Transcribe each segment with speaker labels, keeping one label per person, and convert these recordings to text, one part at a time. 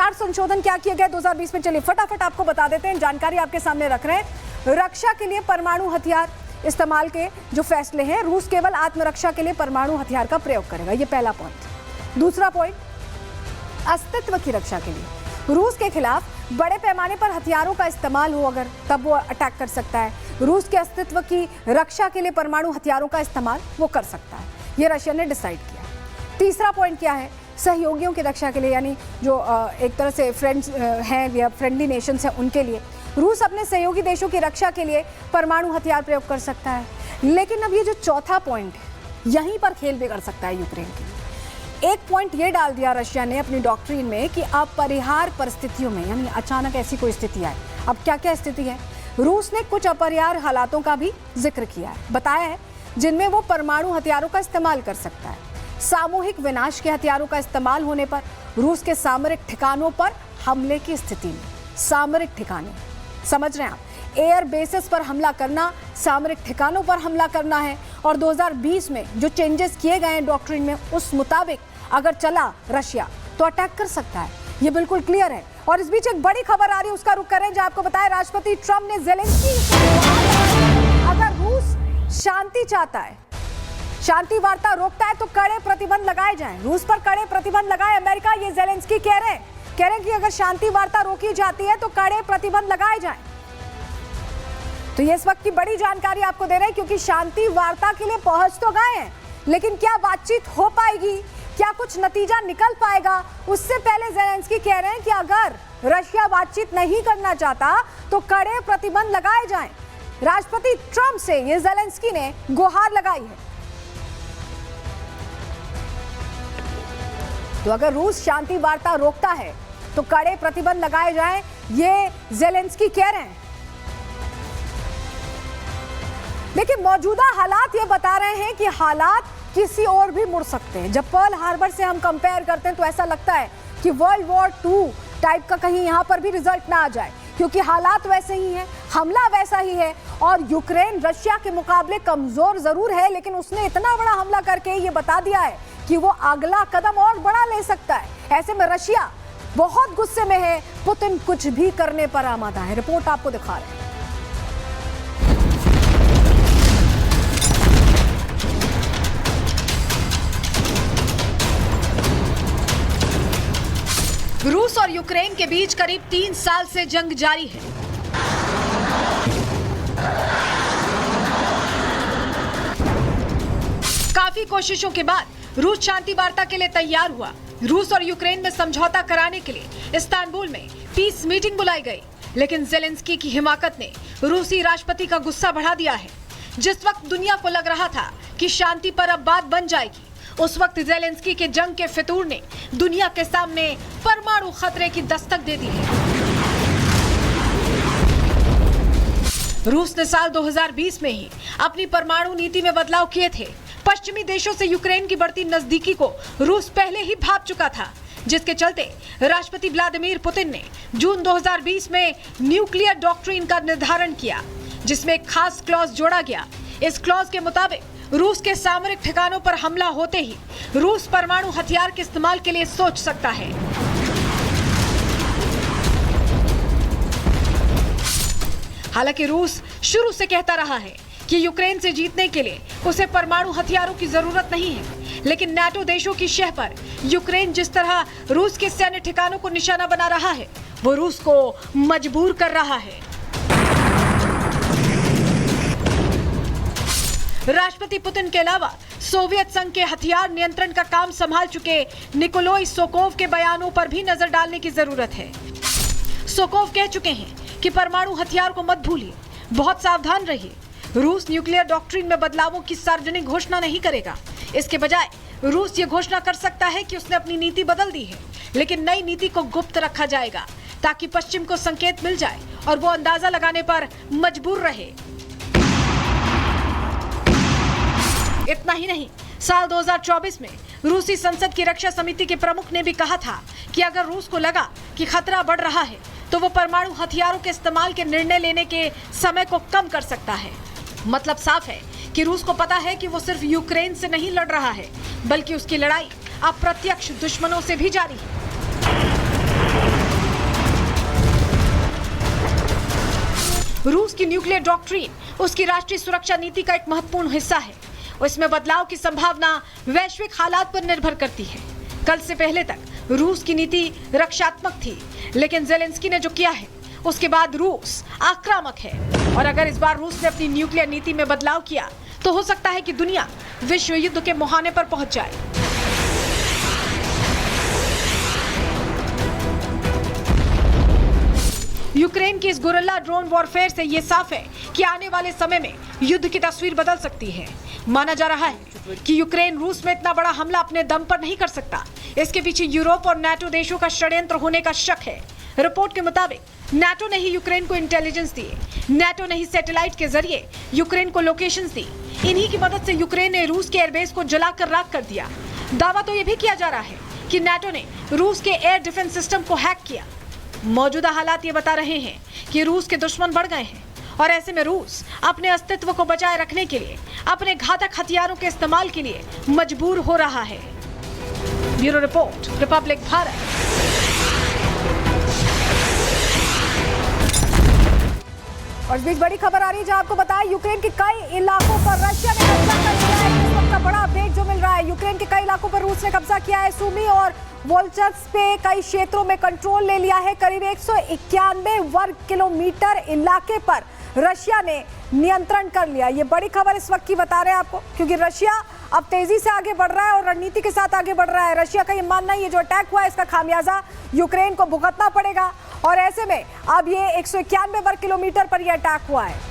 Speaker 1: 4 संशोधन क्या किए गए 2020 में, चलिए फटाफट आपको बता देते हैं, जानकारी आपके सामने रख रहे हैं। रक्षा के लिए परमाणु हथियार इस्तेमाल के जो फैसले हैं, रूस केवल आत्मरक्षा के लिए परमाणु हथियार का प्रयोग करेगा, ये पहला पॉइंट। दूसरा पॉइंट, अस्तित्व की रक्षा के लिए रूस के खिलाफ बड़े पैमाने पर हथियारों का इस्तेमाल हो अगर, तब वो अटैक कर सकता है। रूस के अस्तित्व की रक्षा के लिए परमाणु हथियारों का इस्तेमाल वो कर सकता है, ये रशिया ने डिसाइड किया। तीसरा पॉइंट क्या है, सहयोगियों की रक्षा के लिए, यानी जो एक तरह से फ्रेंड्स हैं या फ्रेंडली नेशंस हैं उनके लिए रूस अपने सहयोगी देशों की रक्षा के लिए परमाणु हथियार प्रयोग कर सकता है। लेकिन अब ये जो चौथा पॉइंट है, यहीं पर खेल बिगड़ सकता है यूक्रेन के लिए। एक पॉइंट ये डाल दिया रशिया ने अपनी डॉक्ट्रिन में कि अपरिहार्य परिस्थितियों में, यानी अचानक ऐसी कोई स्थिति आए, अब क्या क्या स्थिति है, रूस ने कुछ अपरिहार्य हालातों का भी जिक्र किया है, बताया है, जिनमें वो परमाणु हथियारों का इस्तेमाल कर सकता है। सामूहिक विनाश के हथियारों का इस्तेमाल होने पर, रूस के सामरिक ठिकानों पर हमले की स्थिति में, सामरिक ठिकाने समझ रहे हैं आप, एयर बेसिस पर हमला करना, सामरिक ठिकानों पर हमला करना है। और 2020 में जो चेंजेस किए गए हैं डॉक्ट्रिन में, उस मुताबिक अगर चला रशिया तो अटैक कर सकता है, ये बिल्कुल क्लियर है। और इस बीच एक बड़ी खबर आ रही है, उसका रुख करें, जहां आपको बताया राष्ट्रपति ट्रंप ने ज़ेलेंस्की से अगर रूस शांति चाहता है, शांति वार्ता रोकता है, तो कड़े प्रतिबंध लगाए जाएं, रूस पर कड़े प्रतिबंध लगाए अमेरिका, ये ज़ेलेंस्की कह रहे हैं कि अगर शांति वार्ता रोकी जाती है तो कड़े प्रतिबंध लगाए जाएं। तो ये इस वक्त की बड़ी जानकारी आपको दे रहे हैं, क्योंकि शांति वार्ता के लिए पहुंच तो गए हैं, लेकिन क्या बातचीत हो पाएगी, क्या कुछ नतीजा निकल पाएगा, उससे पहले ज़ेलेंस्की कह रहे हैं कि अगर रशिया बातचीत नहीं करना चाहता तो कड़े प्रतिबंध लगाए जाएं। राष्ट्रपति ट्रंप से ये ज़ेलेंस्की ने गुहार लगाई है। तो अगर रूस शांति वार्ता रोकता है तो कड़े प्रतिबंध लगाए जाएं, ये ज़ेलेंस्की कह रहे हैं। लेकिन मौजूदा हालात ये बता रहे हैं कि हालात किसी और भी मुड़ सकते हैं। जब पर्ल हार्बर से हम कंपेयर करते हैं तो ऐसा लगता है कि वर्ल्ड वॉर 2 टाइप का कहीं यहाँ पर भी रिजल्ट ना आ जाए, क्योंकि हालात वैसे ही हैं, हमला वैसा ही है। और यूक्रेन रशिया के मुकाबले कमजोर जरूर है, लेकिन उसने इतना बड़ा हमला करके ये बता दिया है कि वो अगला कदम और बड़ा ले सकता है। ऐसे में रशिया बहुत गुस्से में है, पुतिन कुछ भी करने पर आमादा है। रिपोर्ट आपको दिखा रहे हैं। रूस और यूक्रेन के बीच करीब 3 साल से जंग जारी है। काफी कोशिशों के बाद रूस शांति वार्ता के लिए तैयार हुआ। रूस और यूक्रेन में समझौता कराने के लिए इस्तांबुल में पीस मीटिंग बुलाई गई, लेकिन ज़ेलेंस्की की हिमाकत ने रूसी राष्ट्रपति का गुस्सा बढ़ा दिया है। जिस वक्त दुनिया को लग रहा था कि शांति पर अब बात बन जाएगी, उस वक्त ज़ेलेंस्की के जंग के फितूर ने दुनिया के सामने परमाणु खतरे की दस्तक दे दी है। रूस ने साल 2020 में ही अपनी परमाणु नीति में बदलाव किए थे। पश्चिमी देशों से यूक्रेन की बढ़ती नजदीकी को रूस पहले ही भांप चुका था, जिसके चलते राष्ट्रपति व्लादिमीर पुतिन ने जून 2020 में न्यूक्लियर डॉक्ट्रिन का निर्धारण किया, जिसमें एक खास क्लॉज जोड़ा गया। इस क्लॉज के मुताबिक रूस के सामरिक ठिकानों पर हमला होते ही रूस परमाणु हथियार के इस्तेमाल के लिए सोच सकता है। हालांकि रूस शुरू से कहता रहा है कि यूक्रेन से जीतने के लिए उसे परमाणु हथियारों की जरूरत नहीं है, लेकिन नाटो देशों की शह पर यूक्रेन जिस तरह रूस के सैन्य ठिकानों को निशाना बना रहा है, वो रूस को मजबूर कर रहा है। राष्ट्रपति पुतिन के अलावा सोवियत संघ के हथियार नियंत्रण का काम संभाल चुके निकोलाई सोकोव के बयानों पर भी नजर डालने की जरूरत है। सोकोव कह चुके हैं कि परमाणु हथियार को मत भूलिए, बहुत सावधान रहिए। रूस न्यूक्लियर डॉक्ट्रिन में बदलावों की सार्वजनिक घोषणा नहीं करेगा। इसके बजाय रूस ये घोषणा कर सकता है कि उसने अपनी नीति बदल दी है, लेकिन नई नीति को गुप्त रखा जाएगा ताकि पश्चिम को संकेत मिल जाए और वो अंदाजा लगाने पर मजबूर रहे। इतना ही नहीं, साल 2024 में रूसी संसद की रक्षा समिति के प्रमुख ने भी कहा था कि अगर रूस को लगा कि खतरा बढ़ रहा है तो वो परमाणु हथियारों के इस्तेमाल के निर्णय लेने के समय को कम कर सकता है। मतलब साफ है कि रूस को पता है कि वो सिर्फ यूक्रेन से नहीं लड़ रहा है, बल्कि उसकी लड़ाई अप्रत्यक्ष दुश्मनों से भी जारी है।
Speaker 2: की न्यूक्लियर डॉक्ट्रिन उसकी राष्ट्रीय सुरक्षा नीति का एक महत्वपूर्ण हिस्सा है। इसमें बदलाव की संभावना वैश्विक हालात पर निर्भर करती है। कल से पहले तक रूस की नीति रक्षात्मक थी, लेकिन ज़ेलेंस्की ने जो किया है उसके बाद रूस आक्रामक है। और अगर इस बार रूस ने अपनी न्यूक्लियर नीति में बदलाव किया तो हो सकता है कि दुनिया विश्व युद्ध के मुहाने पर पहुंच जाए। यूक्रेन की इस गुरिल्ला ड्रोन वॉरफेयर से ये साफ है कि आने वाले समय में युद्ध की तस्वीर बदल सकती है। माना जा रहा है कि यूक्रेन रूस में इतना बड़ा हमला अपने दम पर नहीं कर सकता। इसके पीछे यूरोप और नाटो देशों का षड्यंत्र होने का शक है। रिपोर्ट के मुताबिक नाटो ने ही यूक्रेन को इंटेलिजेंस दिए, नाटो ने ही सैटेलाइट के जरिए यूक्रेन को लोकेशंस दी। इन्हीं की मदद से यूक्रेन ने रूस के एयरबेस को जलाकर राख कर दिया। दावा तो ये भी किया जा रहा है कि नाटो ने रूस के एयर डिफेंस सिस्टम को हैक किया। मौजूदा हालात ये बता रहे हैं कि रूस के दुश्मन बढ़ गए हैं और ऐसे में रूस अपने अस्तित्व को बचाए रखने के लिए अपने घातक हथियारों के इस्तेमाल के लिए मजबूर हो रहा है। Bureau report, Republic Bharat.
Speaker 1: और इस बीच बड़ी खबर आ रही है जहां आपको बताया यूक्रेन के कई इलाकों पर रशिया ने कब्जा कर लिया है। इस वक्त का बड़ा अपडेट जो मिल रहा है, यूक्रेन के कई इलाकों पर रूस ने कब्जा किया है। सुमी और वोल्चर्स पे कई क्षेत्रों में कंट्रोल ले लिया है। करीब 191 वर्ग किलोमीटर इलाके पर रशिया ने नियंत्रण कर लिया। ये बड़ी खबर इस वक्त की बता रहे हैं आपको, क्योंकि रशिया अब तेजी से आगे बढ़ रहा है और रणनीति के साथ आगे बढ़ रहा है। रशिया का ये मानना है ये जो अटैक हुआ है इसका खामियाजा यूक्रेन को भुगतना पड़ेगा और ऐसे में अब ये 191 वर्ग किलोमीटर पर यह अटैक हुआ है।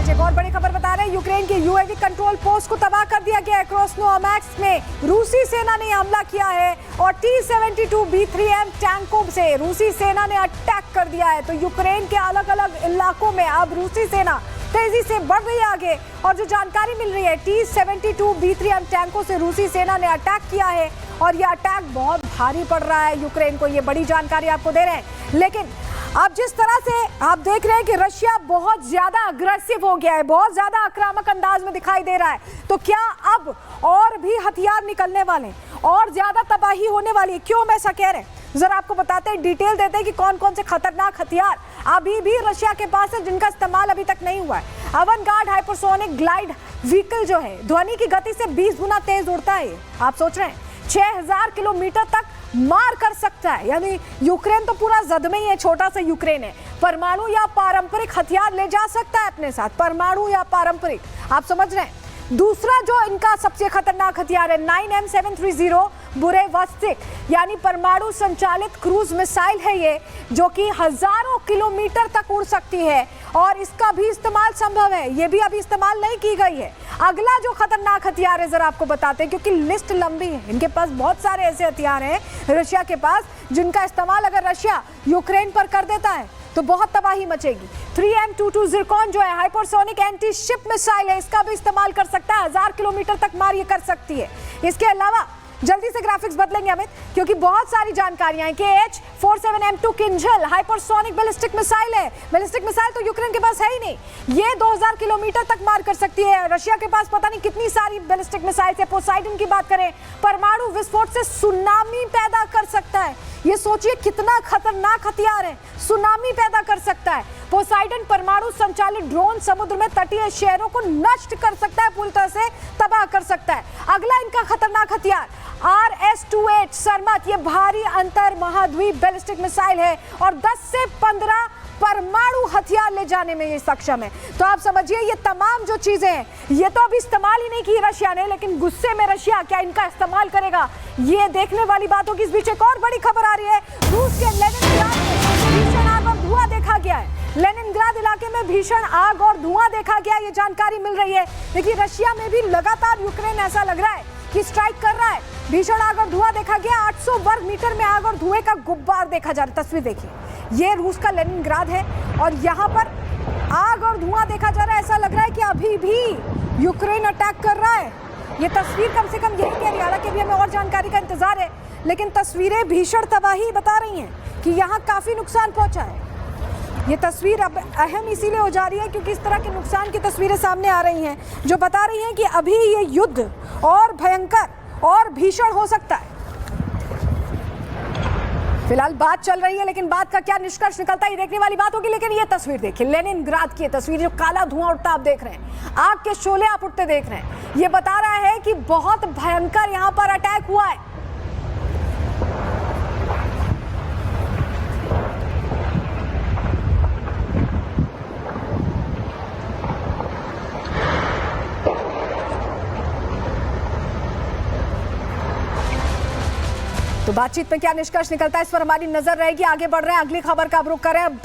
Speaker 1: एक और बड़ी खबर बता रहे हैं, यूक्रेन के यूएवी कंट्रोल पोस्ट को तबाह कर दिया गया है। क्रोस्नोमाक्स में रूसी सेना ने हमला किया है और T-72 B3M टैंकों से रूसी सेना ने अटैक कर दिया है। तो यूक्रेन के अलग अलग इलाकों में अब रूसी सेना तेजी से बढ़ रही है आगे और जो जानकारी मिल रही है T-72 B3M टैंकों से रूसी सेना ने अटैक किया है और यह अटैक बहुत भारी पड़ रहा है यूक्रेन को। ये बड़ी जानकारी आपको दे रहे हैं। लेकिन अब जिस तरह से आप देख रहे हैं कि रशिया बहुत ज्यादा अग्रेसिव हो गया है, बहुत ज्यादा आक्रामक अंदाज में दिखाई दे रहा है, तो क्या अब और भी हथियार निकलने वाले और ज्यादा तबाही होने वाली है? क्यों हम ऐसा कह रहे हैं, जरा आपको बताते हैं, डिटेल देते हैं कि कौन कौन से खतरनाक हथियार अभी भी रशिया के पास है जिनका इस्तेमाल अभी तक नहीं हुआ है। अवनगार्ड हाइपरसोनिक ग्लाइड व्हीकल जो है ध्वनि की गति से 20 गुना तेज उड़ता है। आप सोच रहे हैं 6000 किलोमीटर तक मार कर सकता है। यानी यूक्रेन तो पूरा जद में ही है, छोटा सा यूक्रेन है। परमाणु या पारंपरिक हथियार ले जा सकता है अपने साथ, परमाणु या पारंपरिक, आप समझ रहे हैं। दूसरा जो इनका सबसे खतरनाक हथियार है 9M730 बुरेवस्टिक, यानी परमाणु संचालित क्रूज मिसाइल है ये, जो कि हजारों किलोमीटर तक उड़ सकती है और इसका भी इस्तेमाल संभव है। ये भी अभी इस्तेमाल नहीं की गई है। अगला जो खतरनाक हथियार है जरा आपको बताते हैं, क्योंकि लिस्ट लंबी है। इनके पास बहुत सारे ऐसे हथियार हैं रशिया के पास जिनका इस्तेमाल अगर रशिया यूक्रेन पर कर देता है तो बहुत तबाही मचेगी। 3M22 ज़िरकॉन जो है हाइपरसोनिक एंटी शिप मिसाइल है, इसका भी इस्तेमाल कर सकता है, 1000 किलोमीटर तक मार ये कर सकती है। इसके अलावा जल्दी से ग्राफिक्स बदलेंगे अमित, क्योंकि बहुत सारी जानकारियां हैं। KH-47M2 Kinjal hypersonic ballistic missile है। बैलिस्टिक मिसाइल तो यूक्रेन के पास है ही नहीं, ये 2000 किलोमीटर तक मार कर सकती है। रशिया के पास पता नहीं कितनी सारी बैलिस्टिक मिसाइल है। पोसाइडन की बात करें, परमाणु विस्फोट से सुनामी पैदा कर सकता है। ये सोचिए कितना खतरनाक हथियार है, सुनामी पैदा कर सकता है। पोसाइडन परमाणु संचालित ड्रोन समुद्र में तटीय शहरों को नष्ट कर सकता है, पूरी तरह से तबाह कर सकता है। अगला इनका खतरनाक हथियार RS-28 सरमत, ये भारी अंतर महाद्वीप बैलिस्टिक मिसाइल है और 10 से 15 परमाणु हथियार ले जाने में ये सक्षम है। तो आप समझिए ये तमाम जो चीजें हैं ये तो अभी इस्तेमाल ही नहीं की रशिया ने, लेकिन गुस्से में रशिया क्या इनका इस्तेमाल करेगा ये देखने वाली बात होगी। इस बीच एक और बड़ी खबर आ रही है, रूस के लेनिनग्राद में भीषण आग और धुआं देखा गया है। लेनिनग्राद इलाके में भीषण आग और धुआं देखा गया, ये जानकारी मिल रही है। देखिए रशिया में भी लगातार यूक्रेन ऐसा लग रहा है कि स्ट्राइक कर रहा है। भीषण आग और धुआं देखा गया, 800 वर्ग मीटर में आग और धुएं का गुब्बार देखा जा रहा है। तस्वीर देखिए, ये रूस का लेनिनग्राद है और यहाँ पर आग और धुआं देखा जा रहा है। ऐसा लग रहा है कि अभी भी यूक्रेन अटैक कर रहा है। ये तस्वीर कम से कम यही कह रही है, हालांकि अभी हमें और जानकारी का इंतजार है, लेकिन तस्वीरें भीषण तबाही बता रही हैं कि यहाँ काफी नुकसान पहुंचा है। ये तस्वीर अब अहम इसीलिए हो जा रही है क्योंकि इस तरह के नुकसान की तस्वीरें सामने आ रही हैं जो बता रही हैं कि अभी ये युद्ध और भयंकर और भीषण हो सकता है। फिलहाल बात चल रही है, लेकिन बात का क्या निष्कर्ष निकलता है ये देखने वाली बात होगी। लेकिन ये तस्वीर देखिए, लेनिनग्राद की ये तस्वीर, जो काला धुआं उठता आप देख रहे हैं, आग के शोले आप उठते देख रहे हैं, ये बता रहा है कि बहुत भयंकर यहां पर अटैक हुआ है। तो बातचीत में क्या निष्कर्ष निकलता है इस पर हमारी नजर रहेगी। आगे बढ़ रहे हैं, अगली खबर का अब रुख कर रहे हैं।